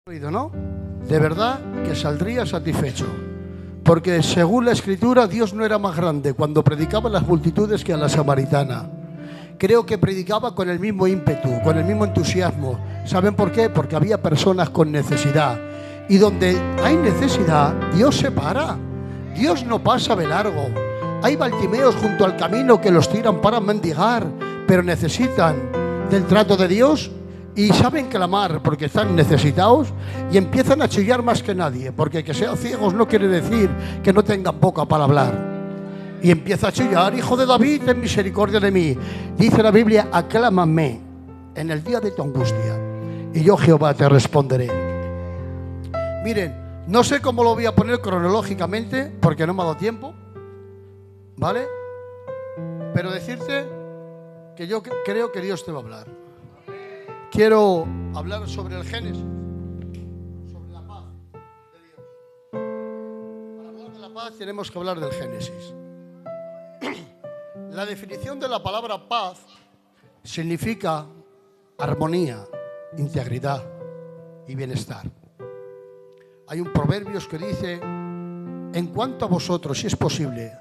¿No? De verdad que saldría satisfecho, porque según la Escritura Dios no era más grande cuando predicaba a las multitudes que a la samaritana. Creo que predicaba con el mismo ímpetu, con el mismo entusiasmo. ¿Saben por qué? Porque había personas con necesidad, y donde hay necesidad Dios se para, Dios no pasa de largo. Hay Bartimeos junto al camino que los tiran para mendigar, pero necesitan del trato de Dios y saben clamar porque están necesitados y empiezan a chillar más que nadie, porque que sean ciegos no quiere decir que no tengan boca para hablar. Y empieza a chillar: Hijo de David, ten misericordia de mí. Dice la Biblia: aclámame en el día de tu angustia y yo, Jehová, te responderé. Miren, no sé cómo lo voy a poner cronológicamente porque no me ha dado tiempo, ¿vale? Pero decirte que yo creo que Dios te va a hablar. Quiero hablar sobre el Génesis, sobre la paz de Dios. Para hablar de la paz tenemos que hablar del Génesis. La definición de la palabra paz significa armonía, integridad y bienestar. Hay un proverbio que dice: en cuanto a vosotros, si es posible,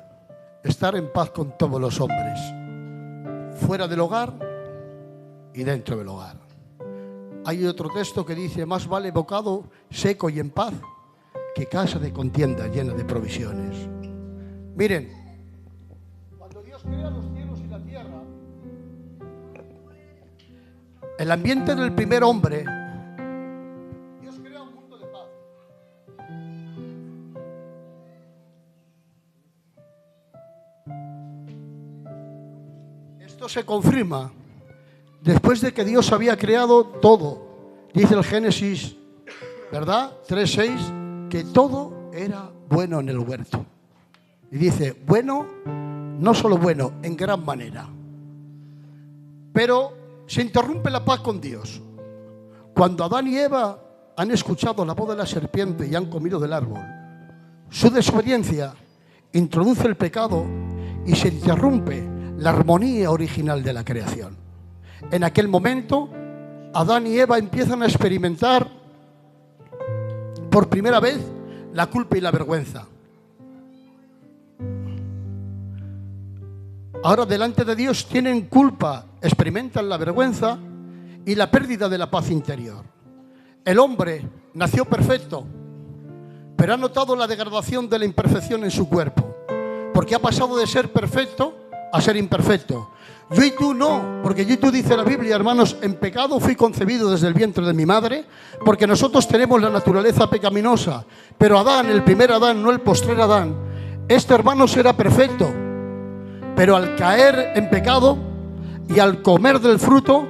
estar en paz con todos los hombres, fuera del hogar y dentro del hogar. Hay otro texto que dice: más vale bocado seco y en paz que casa de contienda llena de provisiones. Miren, cuando Dios crea los cielos y la tierra, el ambiente del primer hombre, Dios crea un mundo de paz. Esto se confirma después de que Dios había creado todo. Dice el Génesis, ¿verdad? 3:6, que todo era bueno en el huerto. Y dice, bueno, no solo bueno, en gran manera. Pero se interrumpe la paz con Dios. Cuando Adán y Eva han escuchado la voz de la serpiente y han comido del árbol, su desobediencia introduce el pecado y se interrumpe la armonía original de la creación. En aquel momento, Adán y Eva empiezan a experimentar por primera vez la culpa y la vergüenza. Ahora delante de Dios tienen culpa, experimentan la vergüenza y la pérdida de la paz interior. El hombre nació perfecto, pero ha notado la degradación de la imperfección en su cuerpo, porque ha pasado de ser perfecto a ser imperfecto. Yo y tú no, porque yo y tú, dice la Biblia, hermanos, en pecado fui concebido desde el vientre de mi madre, porque nosotros tenemos la naturaleza pecaminosa. Pero Adán, el primer Adán, no el postrer Adán, este, hermanos, era perfecto, pero al caer en pecado y al comer del fruto,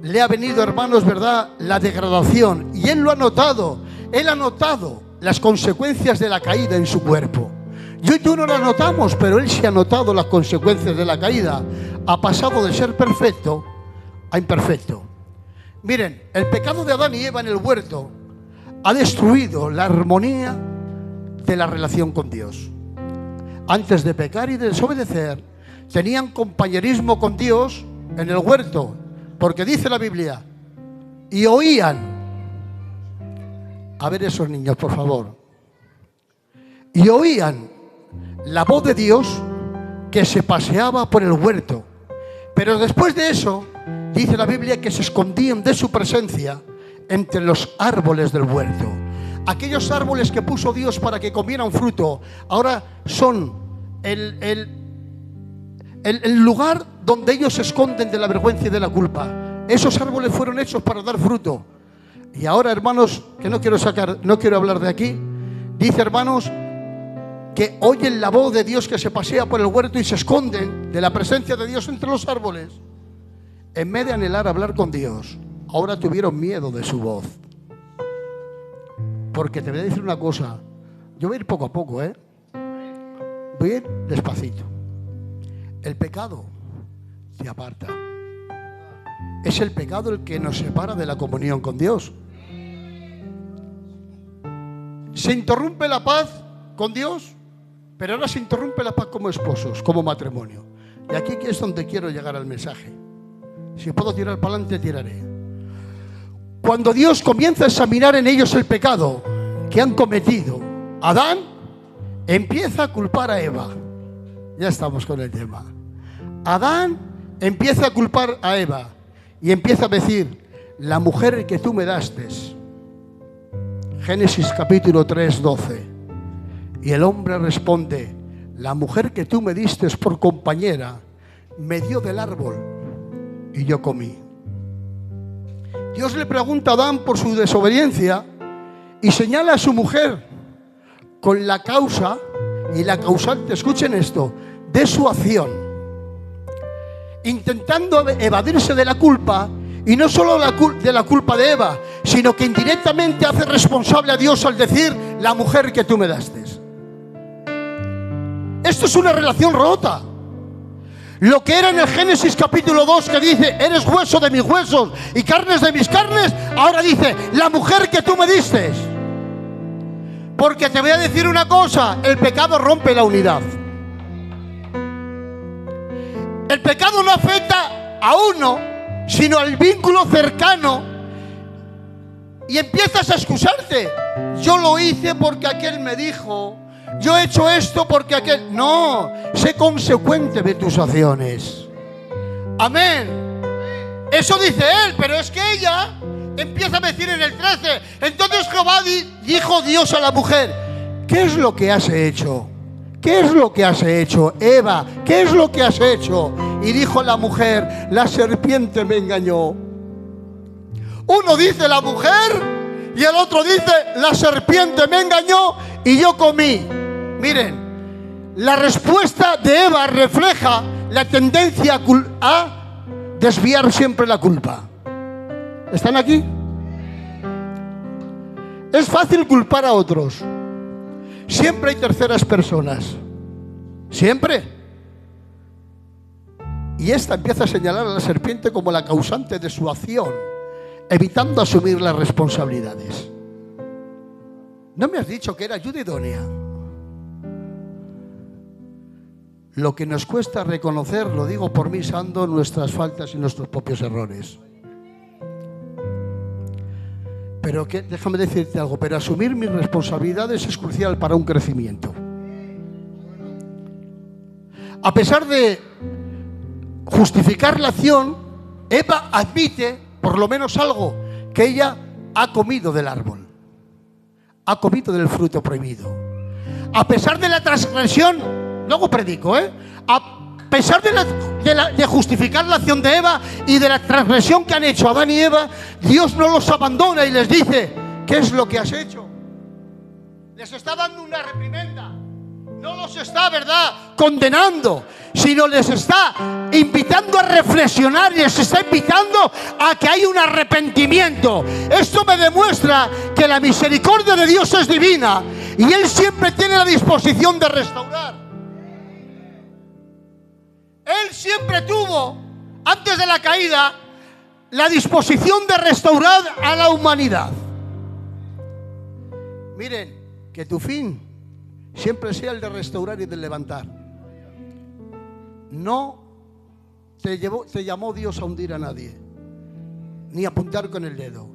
le ha venido, hermanos, ¿verdad?, la degradación. Y él lo ha notado, él ha notado las consecuencias de la caída en su cuerpo. Yo y tú no la notamos, pero él se ha notado las consecuencias de la caída. Ha pasado de ser perfecto a imperfecto. Miren, el pecado de Adán y Eva en el huerto ha destruido la armonía de la relación con Dios. Antes de pecar y de desobedecer, tenían compañerismo con Dios en el huerto, porque dice la Biblia, y oían. A ver esos niños, por favor. Y oían la voz de Dios que se paseaba por el huerto. Pero después de eso, dice la Biblia que se escondían de su presencia entre los árboles del huerto. Aquellos árboles que puso Dios para que comieran fruto, ahora son el lugar donde ellos se esconden de la vergüenza y de la culpa. Esos árboles fueron hechos para dar fruto. Y ahora, hermanos, que no quiero hablar de aquí, dice, hermanos, que oyen la voz de Dios que se pasea por el huerto y se esconden de la presencia de Dios entre los árboles. En vez de anhelar hablar con Dios, ahora tuvieron miedo de su voz. Porque te voy a decir una cosa, yo voy a ir poco a poco, voy a ir despacito. El pecado te aparta. Es el pecado el que nos separa de la comunión con Dios. Se interrumpe la paz con Dios, pero ahora se interrumpe la paz como esposos, como matrimonio. Y aquí es donde quiero llegar al mensaje. Si puedo tirar para adelante, tiraré. cuando Dios comienza a examinar en ellos el pecado que han cometido, Adán empieza a culpar a Eva. Ya estamos con el tema. Adán empieza a culpar a Eva y empieza a decir: la mujer que tú me daste. Génesis capítulo 3, 12. Y el hombre responde: la mujer que tú me diste por compañera me dio del árbol y yo comí. Dios le pregunta a Adán por su desobediencia y señala a su mujer con la causa y la causante, escuchen esto, de su acción, intentando evadirse de la culpa, y no solo de la culpa de Eva, sino que indirectamente hace responsable a Dios al decir: la mujer que tú me daste. Esto es una relación rota. Lo que era en el Génesis capítulo 2, que dice: eres hueso de mis huesos y carnes de mis carnes, ahora dice: la mujer que tú me diste. Porque te voy a decir una cosa: el pecado rompe la unidad. El pecado no afecta a uno, sino al vínculo cercano. Y empiezas a excusarte: yo lo hice porque aquel me dijo, yo he hecho esto porque aquel... No, sé consecuente de tus acciones. Amén. Eso dice él, pero es que ella empieza a decir en el 13: entonces Jehová dijo Dios a la mujer: ¿qué es lo que has hecho? ¿Qué es lo que has hecho, Eva? ¿Qué es lo que has hecho? Y dijo la mujer: la serpiente me engañó. Uno dice la mujer y el otro dice: la serpiente me engañó y yo comí. Miren, la respuesta de Eva refleja la tendencia a desviar siempre la culpa. ¿Están aquí? Es fácil culpar a otros. Siempre hay terceras personas. Siempre. Y esta empieza a señalar a la serpiente como la causante de su acción, evitando asumir las responsabilidades. ¿No me has dicho que era ayuda idónea? Lo que nos cuesta reconocer, lo digo por mí, Sando, nuestras faltas y nuestros propios errores. Pero déjame decirte algo, pero asumir mis responsabilidades es crucial para un crecimiento. A pesar de justificar la acción, Eva admite por lo menos algo: que ella ha comido del árbol, ha comido del fruto prohibido. A pesar de la transgresión, luego predico, a pesar de justificar la acción de Eva y de la transgresión que han hecho Adán y Eva, Dios no los abandona y les dice: ¿qué es lo que has hecho? Les está dando una reprimenda. No los está, ¿verdad?, condenando, sino les está invitando a reflexionar y les está invitando a que hay un arrepentimiento. Esto me demuestra que la misericordia de Dios es divina y Él siempre tiene la disposición de restaurar. Él siempre tuvo, antes de la caída, la disposición de restaurar a la humanidad. Miren, que tu fin siempre sea el de restaurar y de levantar. No te llamó Dios a hundir a nadie, ni a apuntar con el dedo.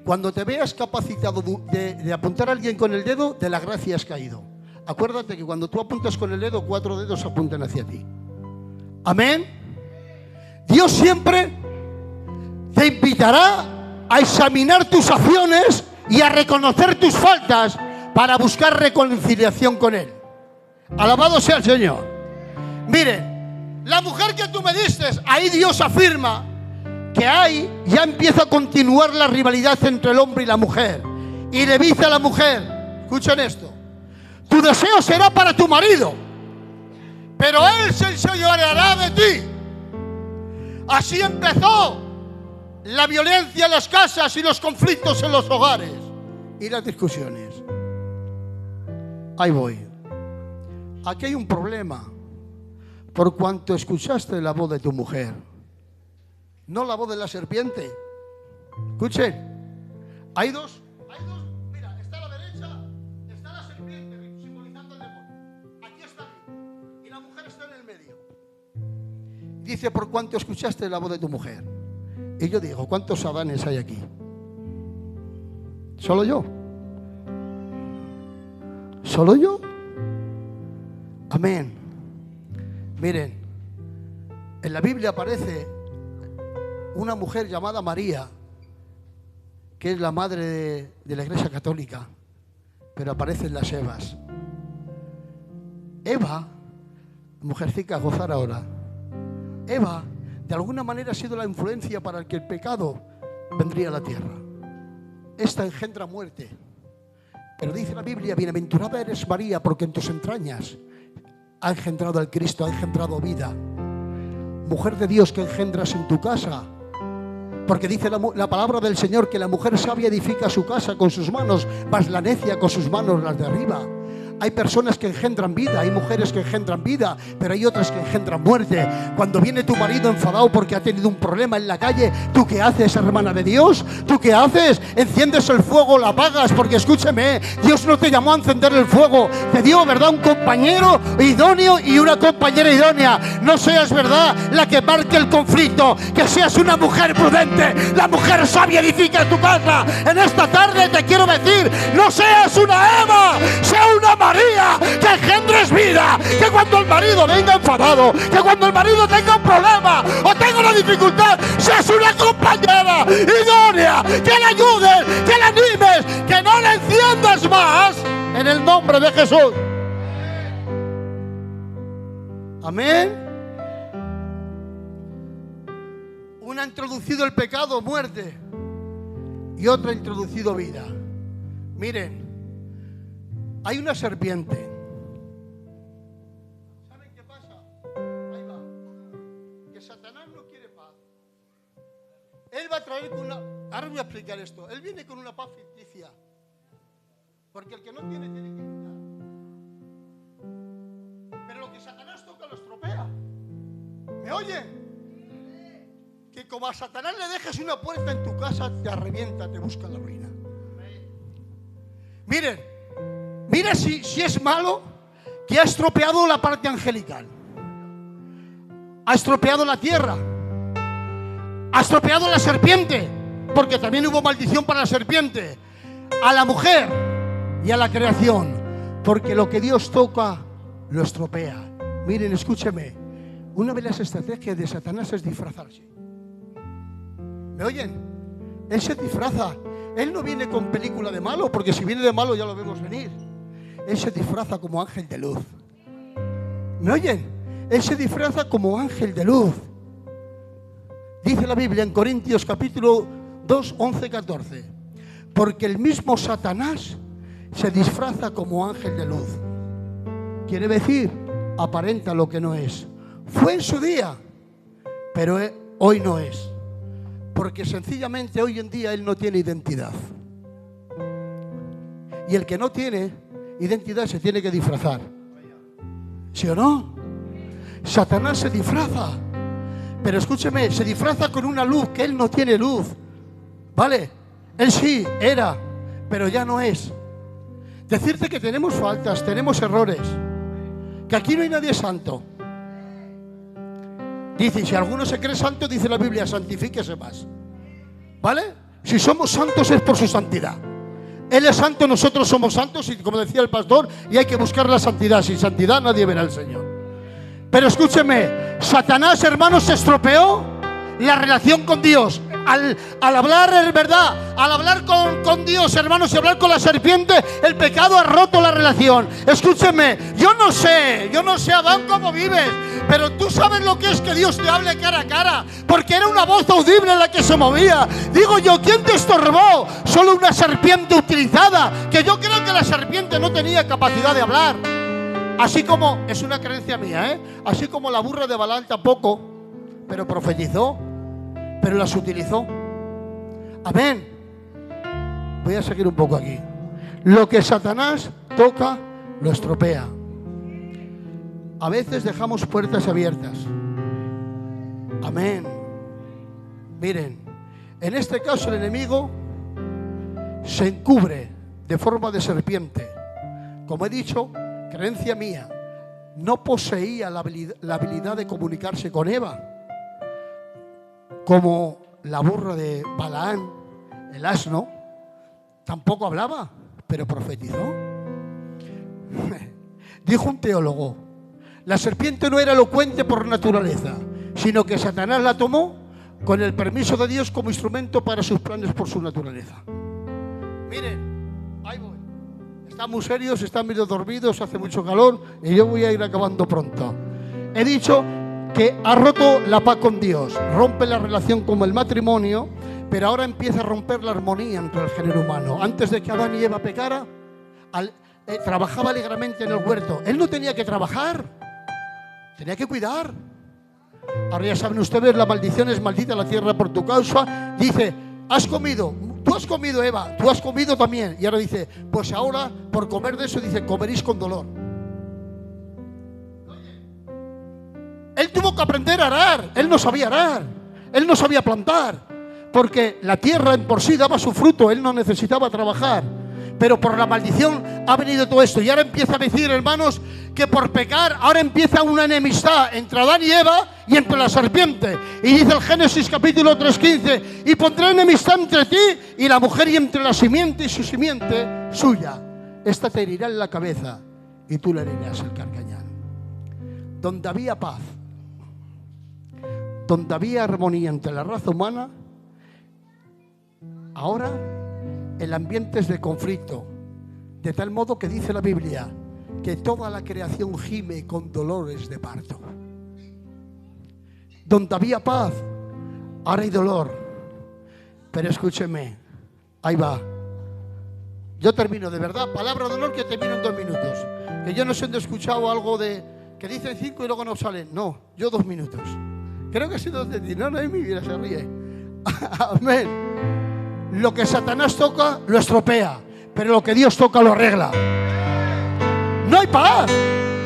Cuando te veas capacitado de apuntar a alguien con el dedo, de la gracia has caído. Acuérdate que cuando tú apuntas con el dedo, 4 dedos apuntan hacia ti. Amén. Dios siempre te invitará a examinar tus acciones y a reconocer tus faltas para buscar reconciliación con Él. Alabado sea el Señor. Miren, la mujer que tú me diste, ahí Dios afirma que ahí ya empieza a continuar la rivalidad entre el hombre y la mujer. Y le dice a la mujer: escuchen esto, tu deseo será para tu marido, pero Él se enseñoreará de ti. Así empezó la violencia en las casas y los conflictos en los hogares y las discusiones. Ahí voy. Aquí hay un problema. Por cuanto escuchaste la voz de tu mujer, no la voz de la serpiente. Escuchen. Hay dos. Mira, está a la derecha, está la serpiente simbolizando el demonio. Aquí está Dios y la mujer está en el medio. Dice: por cuanto escuchaste la voz de tu mujer. Y yo digo: ¿cuántos Adanes hay aquí? ¿Solo yo? ¿Solo yo? Amén. Miren, en la Biblia aparece una mujer llamada María, que es la madre de la Iglesia Católica, pero aparecen las Evas. Eva, mujercica, gozar ahora. Eva, de alguna manera, ha sido la influencia para el que el pecado vendría a la tierra. Esta engendra muerte. Pero dice la Biblia, bienaventurada eres María, porque en tus entrañas ha engendrado al Cristo, ha engendrado vida. Mujer de Dios, que engendras en tu casa. Porque dice la palabra del Señor que la mujer sabia edifica su casa con sus manos, mas la necia con sus manos las derriba. Hay personas que engendran vida, hay mujeres que engendran vida, pero hay otras que engendran muerte. Cuando viene tu marido enfadado porque ha tenido un problema en la calle, ¿tú qué haces, hermana de Dios? ¿Tú qué haces? Enciendes el fuego, lo apagas, porque escúcheme, Dios no te llamó a encender el fuego, te dio, ¿verdad?, un compañero idóneo y una compañera idónea. No seas, ¿verdad?, la que marque el conflicto, que seas una mujer prudente. La mujer sabia edifica tu casa. En esta tarde te quiero decir, no seas una Eva, sea una María, que engendres vida, que cuando el marido venga enfadado, que cuando el marido tenga un problema o tenga una dificultad, seas una compañera idónea, que le ayudes, que le animes, que no le enciendas más, en el nombre de Jesús. Amén. Una ha introducido el pecado, muerte, y otra ha introducido vida. Miren, hay una serpiente. ¿Saben qué pasa? Ahí va. Que Satanás no quiere paz. Él va a traer con una... Ahora voy a explicar esto. Él viene con una paz ficticia. Porque el que no tiene, tiene que quitar. Pero lo que Satanás toca lo estropea. ¿Me oyen? Que como a Satanás le dejes una puerta en tu casa, te revienta, te busca la ruina. Miren. Mira si es malo, que ha estropeado la parte angelical. Ha estropeado la tierra. Ha estropeado la serpiente, porque también hubo maldición para la serpiente. A la mujer y a la creación, porque lo que Dios toca, lo estropea. Miren, escúcheme. Una de las estrategias de Satanás es disfrazarse. ¿Me oyen? Él se disfraza. Él no viene con película de malo, porque si viene de malo ya lo vemos venir. Él se disfraza como ángel de luz. ¿Me oyen? Él se disfraza como ángel de luz. Dice la Biblia en Corintios capítulo 2, 11, 14. Porque el mismo Satanás se disfraza como ángel de luz. Quiere decir, aparenta lo que no es. Fue en su día, pero hoy no es. Porque sencillamente hoy en día él no tiene identidad. Y el que no tiene identidad se tiene que disfrazar. ¿Sí o no? Satanás se disfraza. Pero escúcheme, se disfraza con una luz que él no tiene luz. ¿Vale? Él sí era, pero ya no es. Decirte que tenemos faltas, tenemos errores, que aquí no hay nadie santo. Dice, si alguno se cree santo, dice la Biblia, santifíquese más. ¿Vale? Si somos santos es por su santidad. Él es santo, nosotros somos santos, y como decía el pastor, y hay que buscar la santidad. Sin santidad nadie verá al Señor. Pero escúcheme, Satanás, hermanos, se estropeó la relación con Dios. Al hablar, ¿verdad? Al hablar con Dios, hermanos, y hablar con la serpiente, el pecado ha roto la relación. Escúcheme, yo no sé, Adán, cómo vives, pero tú sabes lo que es que Dios te hable cara a cara, porque era una voz audible la que se movía. Digo yo, ¿quién te estorbó? Solo una serpiente utilizada, que yo creo que la serpiente no tenía capacidad de hablar. Así como, es una creencia mía, así como la burra de Balaam tampoco, pero profetizó, pero las utilizó. Amén. Voy a seguir un poco aquí. Lo que Satanás toca, lo estropea. A veces dejamos puertas abiertas. Amén. Miren, en este caso el enemigo se encubre de forma de serpiente. Como he dicho, creencia mía, no poseía la habilidad de comunicarse con Eva, como la burra de Balaam, el asno. tampoco hablaba, pero profetizó. Dijo un teólogo: la serpiente no era elocuente por naturaleza, sino que Satanás la tomó con el permiso de Dios como instrumento para sus planes por su naturaleza. Miren, ahí voy. Están muy serios, están medio dormidos, hace mucho calor y yo voy a ir acabando pronto. He dicho que ha roto la paz con Dios, rompe la relación como el matrimonio, pero ahora empieza a romper la armonía entre el género humano. Antes de que Adán y Eva pecara, trabajaba alegremente en el huerto. Él no tenía que trabajar, tenía que cuidar. Ahora ya saben ustedes, la maldición es maldita la tierra por tu causa. Dice, has comido, tú has comido, Eva, tú has comido también. Y ahora dice, pues ahora por comer de eso, dice, comeréis con dolor. Él tuvo que aprender a arar. Él no sabía arar, él no sabía plantar, porque la tierra en por sí daba su fruto. Él no necesitaba trabajar. Pero por la maldición ha venido todo esto. Y ahora empieza a decir, hermanos, que por pecar ahora empieza una enemistad entre Adán y Eva y entre la serpiente. Y dice el Génesis capítulo 3:15, y pondré enemistad entre ti y la mujer, y entre la simiente y su simiente suya. Esta te herirá en la cabeza y tú le herirás el carcañal. Donde había paz, donde había armonía entre la raza humana, ahora el ambiente es de conflicto, de tal modo que dice la Biblia que toda la creación gime con dolores de parto. Donde había paz, ahora hay dolor. Pero escúcheme, ahí va. Yo termino, de verdad, palabra de honor, que termino en 2 minutos. Que yo no sé dónde he escuchado algo de que dicen 5 y luego no salen. No, yo 2 minutos. Creo que ha sido de ti. No, es mi vida, se ríe. Amén. Lo que Satanás toca lo estropea, pero lo que Dios toca lo arregla. No hay paz.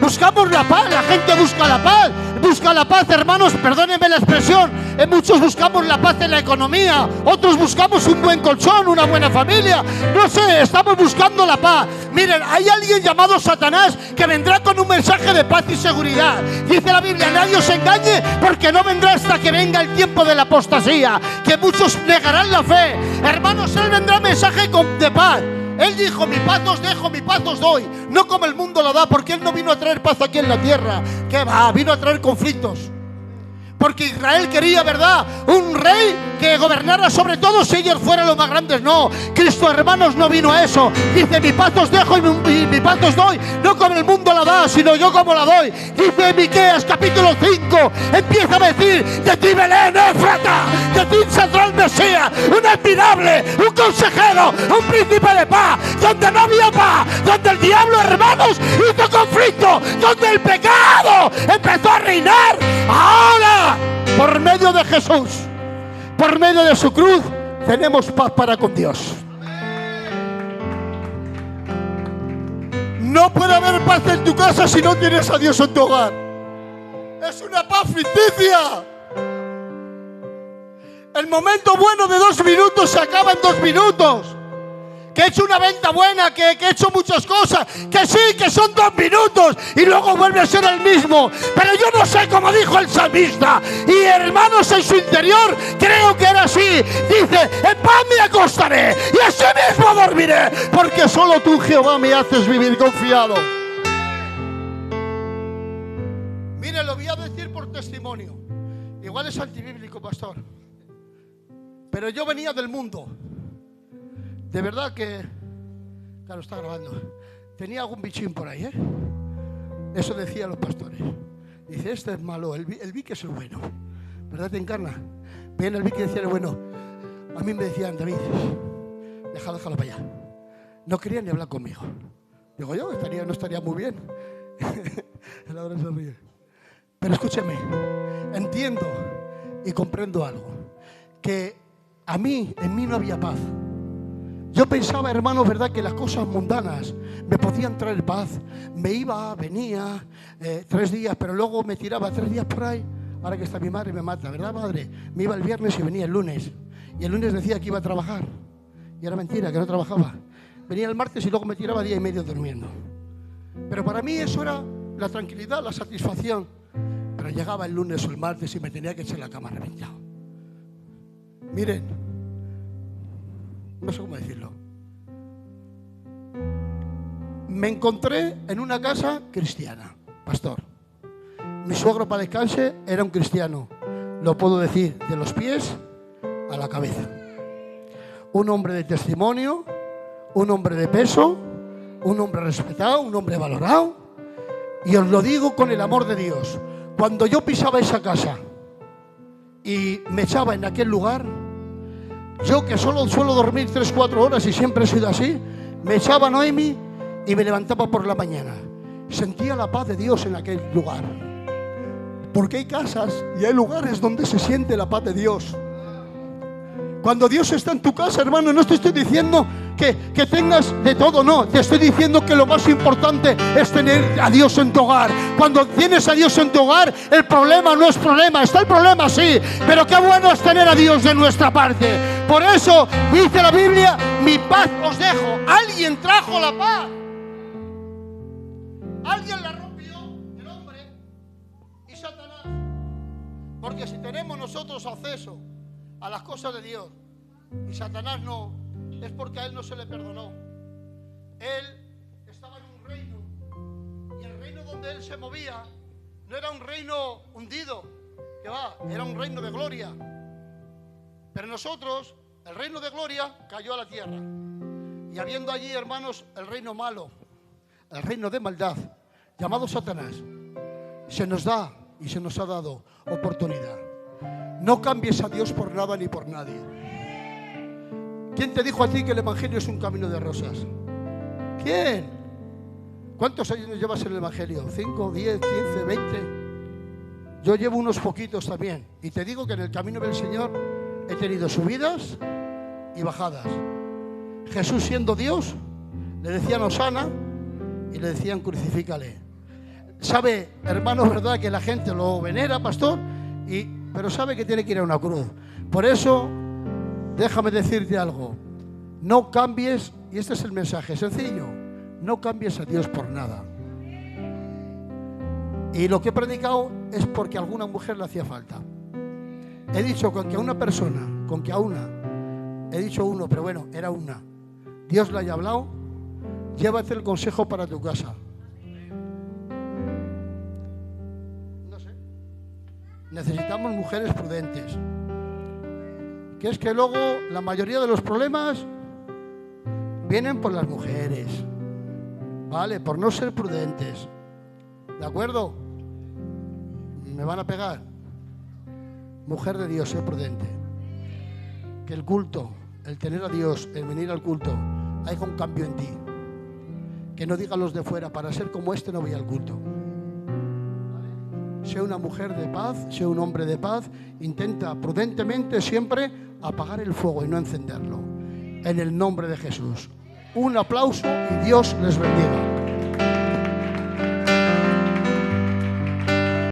Buscamos la paz, la gente busca la paz. Busca la paz, hermanos, perdónenme la expresión. Muchos buscamos la paz en la economía, otros buscamos un buen colchón, una buena familia. No sé, estamos buscando la paz. Miren, hay alguien llamado Satanás que vendrá con un mensaje de paz y seguridad. Dice la Biblia, nadie os engañe, porque no vendrá hasta que venga el tiempo de la apostasía, que muchos negarán la fe. Hermanos, Él vendrá mensaje de paz. Él dijo, mi paz os dejo, mi paz os doy. No como el mundo lo da, porque Él no vino a traer paz aquí en la tierra. ¿Qué va? Vino a traer conflictos. Porque Israel quería, ¿verdad?, un rey que gobernara sobre todos y ellos fueran los más grandes. No, Cristo, hermanos, no vino a eso. Dice, mi paz os dejo y mi paz os doy. No como el mundo la da, sino yo como la doy. Dice Miqueas capítulo 5, empieza a decir, de ti Belén, Éfrata, de ti saldrá el Mesías, un admirable, un consejero, un príncipe de paz. Donde no había paz, donde el diablo, hermanos, hizo conflicto, donde el pecado empezó a reinar, ahora, por medio de Jesús, por medio de su cruz, tenemos paz para con Dios. No puede haber paz en tu casa si no tienes a Dios en tu hogar. Es una paz ficticia. El momento bueno de 2 minutos se acaba en 2 minutos. Que he hecho una venta buena, que he hecho muchas cosas, que sí, que son 2 minutos y luego vuelve a ser el mismo. Pero yo no sé, cómo dijo el salmista, y hermanos, en su interior creo que era así. Dice, en paz me acostaré y así mismo dormiré, porque solo tú, Jehová, me haces vivir confiado. Mire, lo voy a decir por testimonio. Igual es antibíblico, pastor, pero yo venía del mundo. De verdad que, claro, está grabando, tenía algún bichín por ahí, ¿eh? Eso decían los pastores. Dice, este es malo, el Vic es el bueno, ¿verdad? Te encarna. Ven el Vic que decía el bueno. A mí me decían, David, déjalo para allá. No querían ni hablar conmigo. Digo, yo no estaría muy bien. Él ahora se ríe. Pero escúcheme, entiendo y comprendo algo, que en mí no había paz. Yo pensaba, hermanos, ¿verdad?, que las cosas mundanas me podían traer paz. Me iba, venía 3 días, pero luego me tiraba 3 días por ahí. Ahora que está mi madre me mata, ¿verdad, madre? Me iba el viernes y venía el lunes. Y el lunes decía que iba a trabajar. Y era mentira, que no trabajaba. Venía el martes y luego me tiraba 1 día y medio durmiendo. Pero para mí eso era la tranquilidad, la satisfacción. Pero llegaba el lunes o el martes y me tenía que echar la cama reventado. Miren, no sé cómo decirlo. me encontré en una casa cristiana, pastor. Mi suegro, para descanse, era un cristiano. Lo puedo decir, de los pies a la cabeza. Un hombre de testimonio, un hombre de peso, un hombre respetado, un hombre valorado. Y os lo digo con el amor de Dios. Cuando yo pisaba esa casa y me echaba en aquel lugar, yo que solo suelo dormir 3-4 horas y siempre he sido así, me echaba Noemi y me levantaba por la mañana. Sentía la paz de Dios en aquel lugar. Porque hay casas y hay lugares donde se siente la paz de Dios. Cuando Dios está en tu casa, hermano, no te estoy diciendo que tengas de todo, no. Te estoy diciendo que lo más importante es tener a Dios en tu hogar. Cuando tienes a Dios en tu hogar, el problema no es problema. Está el problema, sí, pero qué bueno es tener a Dios de nuestra parte. Por eso dice la Biblia, mi paz os dejo. Alguien trajo la paz. Alguien la rompió, el hombre y Satanás. Porque si tenemos nosotros acceso a las cosas de Dios y Satanás no, es porque a él no se le perdonó. Él estaba en un reino y el reino donde él se movía no era un reino hundido, que va, era un reino de gloria. Pero nosotros, el reino de gloria cayó a la tierra y habiendo allí, hermanos, el reino malo, el reino de maldad, llamado Satanás, se nos da y se nos ha dado oportunidad. No cambies a Dios por nada ni por nadie. ¿Quién te dijo a ti que el Evangelio es un camino de rosas? ¿Quién? ¿Cuántos años llevas en el Evangelio? ¿5, 10, 15, 20? Yo llevo unos poquitos también. Y te digo que en el camino del Señor he tenido subidas y bajadas. Jesús, siendo Dios, le decían Hosana y le decían crucifícale. Sabe, hermano, verdad que la gente lo venera, pastor, pero sabe que tiene que ir a una cruz. Por eso, déjame decirte algo. No cambies, y este es el mensaje sencillo, no cambies a Dios por nada. Y lo que he predicado es porque a alguna mujer le hacía falta. He dicho con que a una persona, he dicho uno, pero bueno, era una. Dios le haya hablado, llévate el consejo para tu casa. Necesitamos mujeres prudentes. Que es que luego la mayoría de los problemas vienen por las mujeres, ¿vale? Por no ser prudentes. ¿De acuerdo? Me van a pegar. Mujer de Dios, sé prudente. Que el culto, el tener a Dios, el venir al culto, haya un cambio en ti. Que no digan los de fuera, para ser como este no voy al culto. Sea una mujer de paz, sea un hombre de paz, intenta prudentemente siempre apagar el fuego y no encenderlo. En el nombre de Jesús. Un aplauso y Dios les bendiga.